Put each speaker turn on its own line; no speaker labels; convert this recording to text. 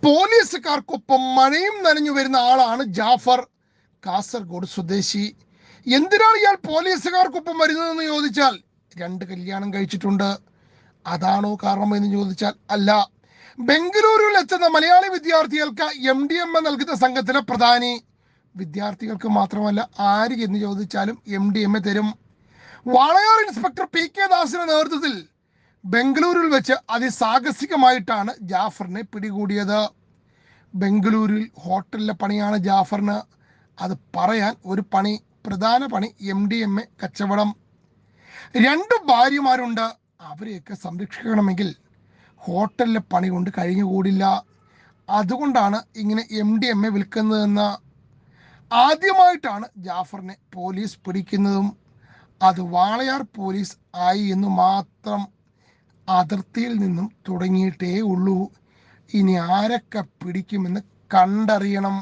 പോലീസുകാർക്കൊപ്പം മഴയും നനഞ്ഞു വരുന്ന ആളാണ് ജാഫർ, കാസർഗോഡ് സ്വദേശി. എന്തിനാണ് ഇയാൾ പോലീസുകാർക്കൊപ്പം വരുന്നതെന്ന് ചോദിച്ചാൽ, 2 കല്യാണം കഴിച്ചിട്ടുണ്ട്. അതാണോ കാരണം എന്ന് ചോദിച്ചാൽ അല്ല. ബംഗളൂരുവിൽ എത്തുന്ന മലയാളി വിദ്യാർത്ഥികൾക്ക് MDMA നൽകുന്ന സംഘത്തിലെ പ്രധാനി. വിദ്യാർത്ഥികൾക്ക് മാത്രമല്ല, ആര് എന്ന് ചോദിച്ചാലും MDMA തരും. വാളയാർ ഇൻസ്പെക്ടർ PK ദാസിന്റെ നേതൃത്വത്തിൽ ബംഗളൂരുവിൽ വെച്ച് അതിസാഹസികമായിട്ടാണ് ജാഫറിനെ പിടികൂടിയത്. ബംഗളൂരുവിൽ ഹോട്ടലിലെ പണിയാണ് ജാഫറിന്. അത് പറയാൻ ഒരു പണി, പ്രധാന പണി MDMA കച്ചവടം. 2 ഭാര്യമാരുണ്ട്. അവരെയൊക്കെ സംരക്ഷിക്കണമെങ്കിൽ ഹോട്ടലിലെ പണി കൊണ്ട് കഴിഞ്ഞുകൂടില്ല. അതുകൊണ്ടാണ് ഇങ്ങനെ MDMA വിൽക്കുന്നതെന്ന്. ആദ്യമായിട്ടാണ് ജാഫറിനെ പോലീസ് പിടിക്കുന്നതും. അത് വാളയാർ പോലീസ് ആയി എന്ന് മാത്രം. അതിർത്തിയിൽ നിന്നും തുടങ്ങിയിട്ടേ ഉള്ളൂ. ഇനി ആരൊക്കെ പിടിക്കുമെന്ന് കണ്ടറിയണം.